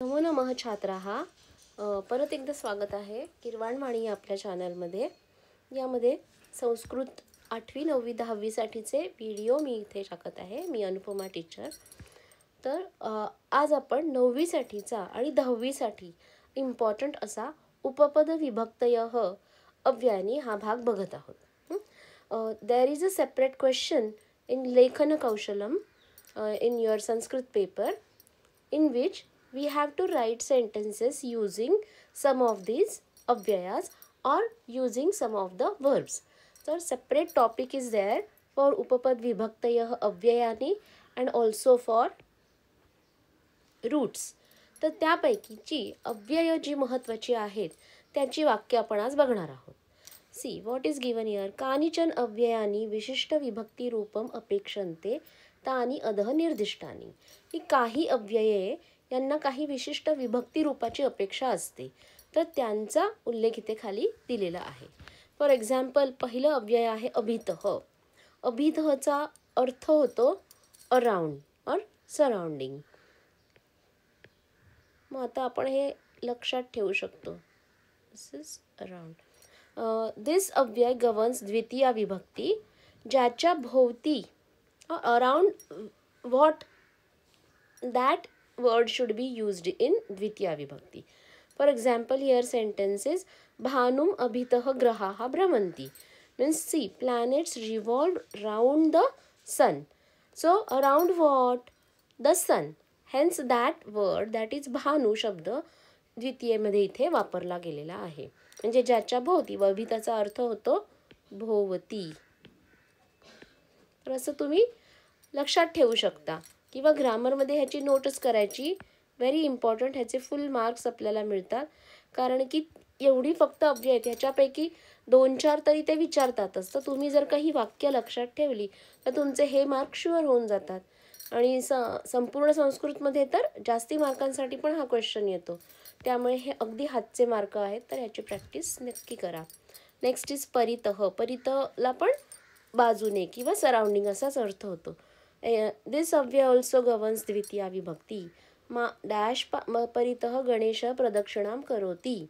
नमो नमः छात्राः. परत एकदा स्वागत आहे किरवाणवाणी आपल्या चॅनलमध्ये. यामध्ये संस्कृत 8वी 9वी 10वी साठीचे व्हिडिओ मी इथे टाकत आहे. मी अनुपमा टीचर. तर आज आपण 9वी साठीचा आणि 10वी साठी इम्पॉर्टंट असा उपपद विभक्तयः अव्ययानी हा भाग बघत आहोत. There is a separate question in लेखन कौशलम in your Sanskrit paper, in which we have to write sentences using some of these avyayas or using some of the verbs. So separate topic is there for upapad vibhaktayah avyayani and also for roots. तर त्यापैकीची अव्यय जी महत्त्वाची आहेत त्याची वाक्य आपण आज बघणार आहोत. See what is given here. कानिचन अव्ययानी विशिष्ट विभक्ती रूपम अपेक्षन्ते तानी अधः निर्दिष्टानी. ही काही अव्यये यांना काही विशिष्ट विभक्ती रूपाची अपेक्षा असते, तर त्यांचा उल्लेख इथे खाली दिलेला आहे. फॉर एक्झाम्पल पहिलं अव्यय आहे अभितः. अभितःचा अर्थ होतो अराउंड और सराउंडिंग. मग आता आपण हे लक्षात ठेवू शकतो. दिस इज अराउंड. दिस अव्यय गवर्न्स द्वितीया विभक्ती, ज्याच्या भोवती around what that word should be used in dvitiya vibhakti. For example, here sentence is bhanum abhitah grahaha brahmanti, means see planets revolve round the sun. So around what? The sun. Hence that word, that is bhanu शब्द द्वितीयेमध्ये इथे वापरला गेलेला आहे. म्हणजे ज्याच्या भोवती. अभिताचा अर्थ होतो भोवती. तर असं तुम्ही लक्षात ठेवू शकता किंवा ग्रामरमध्ये ह्याची नोटच करायची. Very important. ह्याचे फुल मार्क्स आपल्याला मिळतात, कारण की एवढी फक्त अव्यय आहेत, ह्याच्यापैकी 2-4 तरी ते विचारतातच. तर तुम्ही जर काही वाक्य लक्षात ठेवली तर तुमचे हे मार्क शुअर होऊन जातात. आणि संपूर्ण संस्कृतमध्ये तर जास्ती मार्कांसाठी पण हा क्वेश्चन येतो. त्यामुळे हे अगदी हातचे मार्क आहेत, तर ह्याची प्रॅक्टिस नक्की करा. नेक्स्ट इज परितः. परितःला पण बाजूने किंवा सराउंडिंग असाच अर्थ होतो. दिस अव्यय ऑल्सो गवर्न्स द्वितीया विभक्ती. मा डॅश परितः गणेश प्रदक्षिणाम करोती.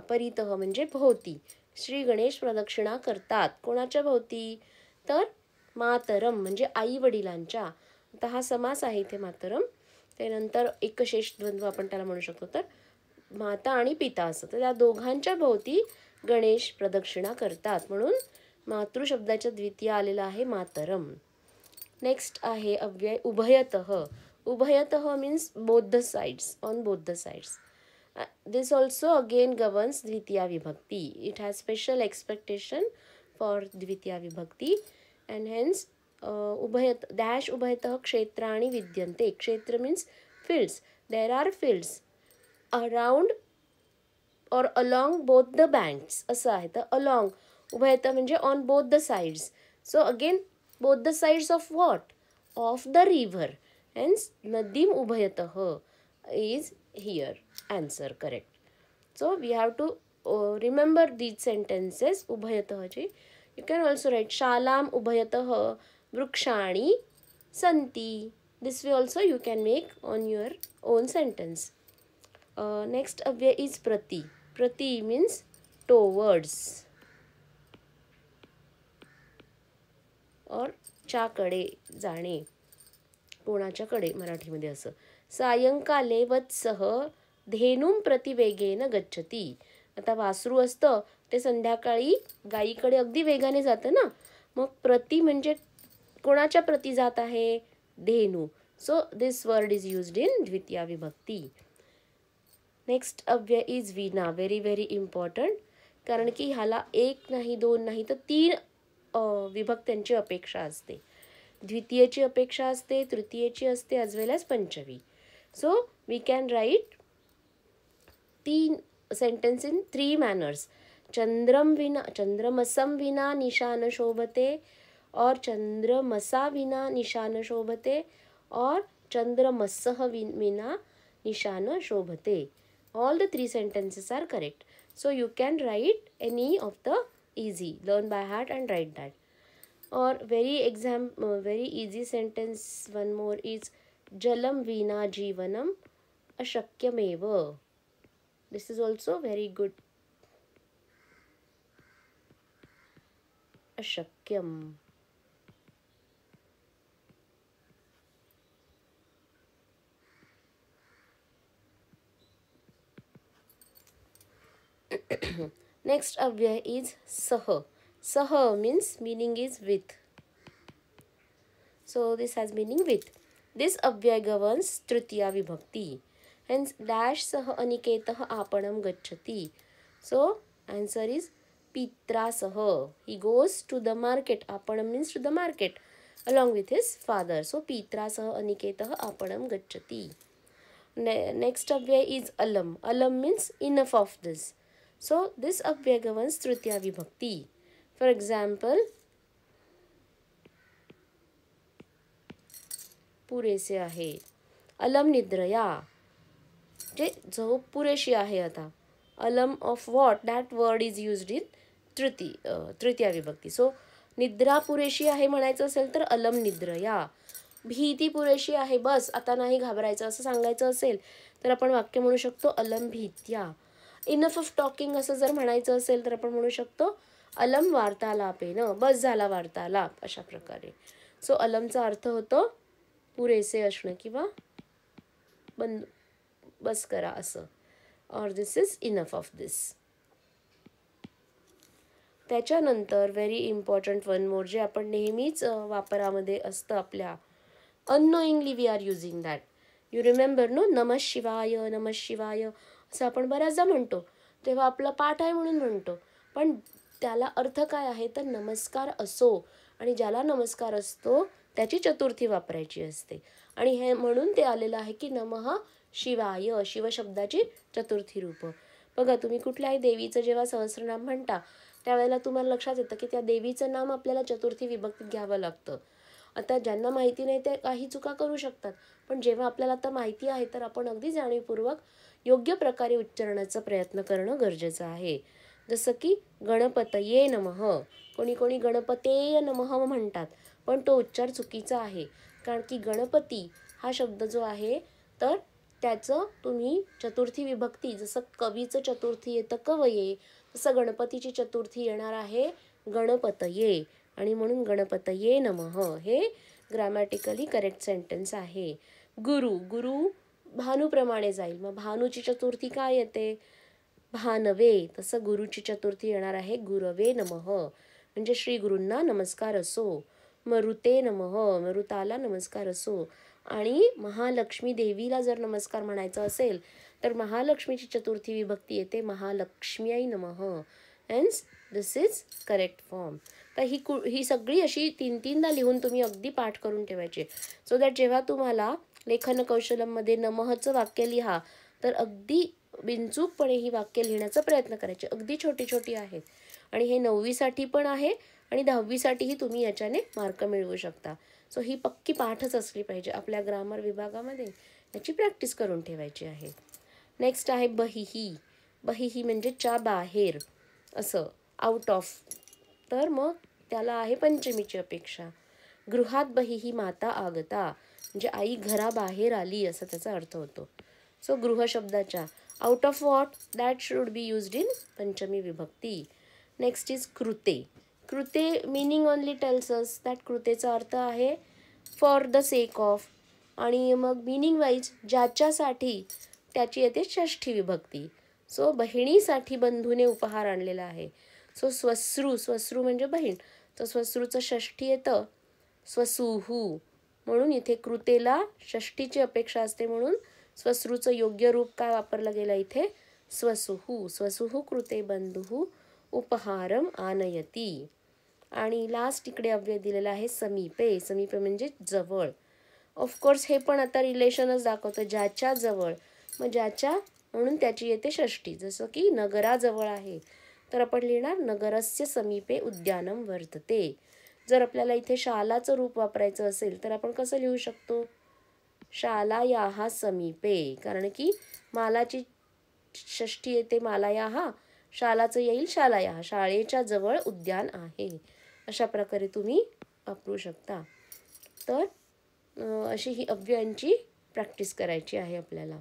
परितः म्हणजे भोवती. श्री गणेश प्रदक्षिणा करतात. कोणाच्या भोवती? तर मातरम म्हणजे आई वडिलांच्या. आता हा समास आहे इथे मातरम. त्यानंतर एकशेष द्वंद्व आपण त्याला म्हणू शकतो. तर माता आणि पिता असं, तर त्या दोघांच्या भोवती गणेश प्रदक्षिणा करतात, म्हणून मातृ शब्दाच्या द्वितीय आलेला आहे मातरम. नेक्स्ट आहे अव्यय उभयतः. उभयतः means both the sides, on both the sides. This also again governs द्वितीया विभक्ती. It has special expectation for द्वितीया विभक्ती अँड हेन्स उभयत डॅश उभयतः क्षेत्राणि विद्यन्ते. क्षेत्र means fields. There are fields around or along both the banks असं आहे. तर along उभयतः म्हणजे on both the sides. So again both the sides of what? Of the river. Hence nadim ubhayatah is here. Answer correct. So we have to remember these sentences. Ubhayatah ji. You can also write shalam ubhayatah vrukshani santi. This way also you can make on your own sentence. Next avyay is prati. Prati means towards और च्याकडे जाणे. कोणाच्याकडे मराठीमध्ये असं. सायंकाले वत्सः धेनुं प्रति वेगेन गच्छति. आता वासरू असतं ते संध्याकाळी गायीकडे अगदी वेगाने जातं ना. मग प्रति म्हणजे कोणाच्या प्रति जात आहे? धेनू. So this word is used in द्वितीया विभक्ती. नेक्स्ट अव्यय इज वीणा. व्हेरी व्हेरी इम्पॉर्टंट, कारण की ह्याला 1 नाही 2 नाही तर 3 विभक्त्यांची अपेक्षा असते. द्वितीयेची अपेक्षा असते, तृतीयेची असते, ॲज वेल ॲज पंचमी. So we can write 3 sentence in 3 manners. चंद्रम विना चंद्रमसम विना निशान शोभते, और चंद्रमसा विना निशान शोभते, और चंद्रमसः विना निशान शोभते. All the 3 sentences are correct. So you can write any of the easy. Learn by heart and write that. Or very easy sentence one more is jalam vina jivanam अशक्यमेव. This is also very good. अशक्यम. Next अव्यय is सह. सह means meaning is with. So this has meaning with. This अव्यय governs Tritiya विभक्ति. Hence dash सह अनिकेतः आपणम गच्छति. So answer is पित्रा सह. He goes to the market. आपणम means to the market along with his father. So पित्रा सह अनिकेतः आपणम गच्छति. Next अव्यय is alam. Alam means enough of this. So this अव्यय governs तृतीया विभक्ति. For example, पुरेसे आहे. अलम निद्रया. जे झोप पुरेशी आहे आता. अलम of what? That word is used in Tritiya विभक्ती. So निद्रा पुरेशी आहे म्हणायचं असेल तर अलम निद्रया. भीती पुरेशी आहे, बस आता नाही घाबरायचं असं सांगायचं असेल तर आपण वाक्य म्हणू शकतो अलम भीत्या. इनफ ऑफ टॉकिंग असं जर म्हणायचं असेल तर आपण म्हणू शकतो अलम वार्तालापेन. बस झाला वार्तालाप. अशा प्रकारे. सो अलमचा अर्थ होतो पुरेसे असणं किंवा बस करा असं. और दिस इज इनफ ऑफ दिस. त्याच्यानंतर व्हेरी इम्पॉर्टंट वन मोर जे आपण नेहमीच वापरामध्ये असतं आपल्या. Unknowingly we are using that. You remember no, नमः शिवाय नमः शिवाय असं आपण बऱ्याचदा म्हणतो. तेव्हा आपला पाठ आहे म्हणून म्हणतो, पण त्याला अर्थ काय आहे तर नमस्कार असो. आणि ज्याला नमस्कार असतो त्याची चतुर्थी वापरायची असते. आणि हे म्हणून ते आलेलं आहे की नमः शिवाय, शिवशब्दाची चतुर्थी रूप. बघा तुम्ही कुठल्याही देवीचं जेव्हा सहस्रनाम म्हणता त्यावेळेला तुम्हाला लक्षात येतं की त्या देवीचं नाम आपल्याला चतुर्थी विभक्तीत घ्यावं लागतं. आता ज्यांना माहिती नाही ते काही चुका करू शकतात, पण जेव्हा आपल्याला आता माहिती आहे तर आपण अगदी जाणीवपूर्वक योग्य प्रकारे उच्चारण्याचा प्रयत्न करणं गरजेचं आहे. जसं की गणपतये नमः. कोणी कोणी गणपतेय नमः म्हणतात, पण तो उच्चार चुकीचा आहे. कारण की गणपती हा शब्द जो आहे तर त्याचं तुम्ही चतुर्थी विभक्ती, जसं कवीचं चतुर्थी येतं कवये, तसं गणपतीची चतुर्थी येणार आहे गणपतये. आणि म्हणून गणपतये नमः हे ग्रॅमॅटिकली करेक्ट सेंटेन्स आहे. गुरु, गुरु भानुप्रमाणे जाईल. मग भानुची चतुर्थी काय येते? भानवे. तसं गुरुची चतुर्थी येणार आहे गुरवे नमः. म्हणजे श्री गुरूंना नमस्कार असो. मरुते नमः, मरुताला नमस्कार असो. आणि महालक्ष्मी देवीला जर नमस्कार म्हणायचा असेल तर महालक्ष्मीची चतुर्थी विभक्ती येते महालक्ष्म्यै नमः. Hence this is correct form. तर ही सगळी अशी तीनदा लिहून तुम्ही अगदी पाठ करून ठेवायचे. सो दॅट जेव्हा तुम्हाला लेखन कौशलममध्ये नमःचं वाक्य लिहा तर अगदी बिनचूकपणे ही वाक्य लिहिण्याचा प्रयत्न करायचे. अगदी छोटी छोटी आहेत आणि हे 9वीसाठी पण आहे आणि 10वीसाठीही तुम्ही याच्याने मार्क मिळवू शकता. सो ही पक्की पाठच असली पाहिजे. आपल्या ग्रामर विभागामध्ये याची प्रॅक्टिस करून ठेवायची आहे. नेक्स्ट आहे बहिही. बहिही म्हणजे च्या बाहेर असं, आउट ऑफ. तर मग त्याला आहे पंचमीची अपेक्षा. गृहात बहिही माता आगता म्हणजे आई घराबाहेर आली असं त्याचा अर्थ होतो. सो गृह शब्दाच्या out of what that should be used in पंचमी विभक्ती. नेक्स्ट इज कृते. कृते meaning only tells us that कृतेचा अर्थ आहे फॉर द सेक ऑफ. आणि मग मीनिंग वाईज ज्याच्यासाठी त्याची येते षष्ठी विभक्ती. सो बहिणीसाठी बंधूने उपहार आणलेला आहे. सो स्वश्रू, स्वश्रू म्हणजे बहीण, तर स्वश्रूचं षष्ठी येतं स्वसुहू. म्हणून इथे कृतेला षष्ठीची अपेक्षा असते म्हणून स्वश्रूचं योग्य रूप काय वापरलं गेलं इथे स्वसुहू. स्वसुहू कृते बंधुः उपहारम आनयती. आणि लास्ट इकडे अव्यय दिलेला आहे समीपे. समीपे म्हणजे जवळ. ऑफकोर्स हे पण आता रिलेशनच दाखवतं ज्याच्या जवळ. मग ज्याच्या म्हणून त्याची येते षष्ठी. जसं की नगराजवळ आहे तर आपण लिहिणार नगरस्य समीपे उद्यानम वर्तते. जर आपल्याला इथे शालाचं रूप वापरायचं असेल तर आपण कसं लिहू शकतो? शालायाः समीपे. कारण की मालाची षष्ठी येते मालायाः, शालाचं येईल शालायाः. शाळेच्या जवळ उद्यान आहे. अशा प्रकारे तुम्ही वापरू शकता. तर अशी ही अव्ययांची प्रॅक्टिस करायची आहे आपल्याला.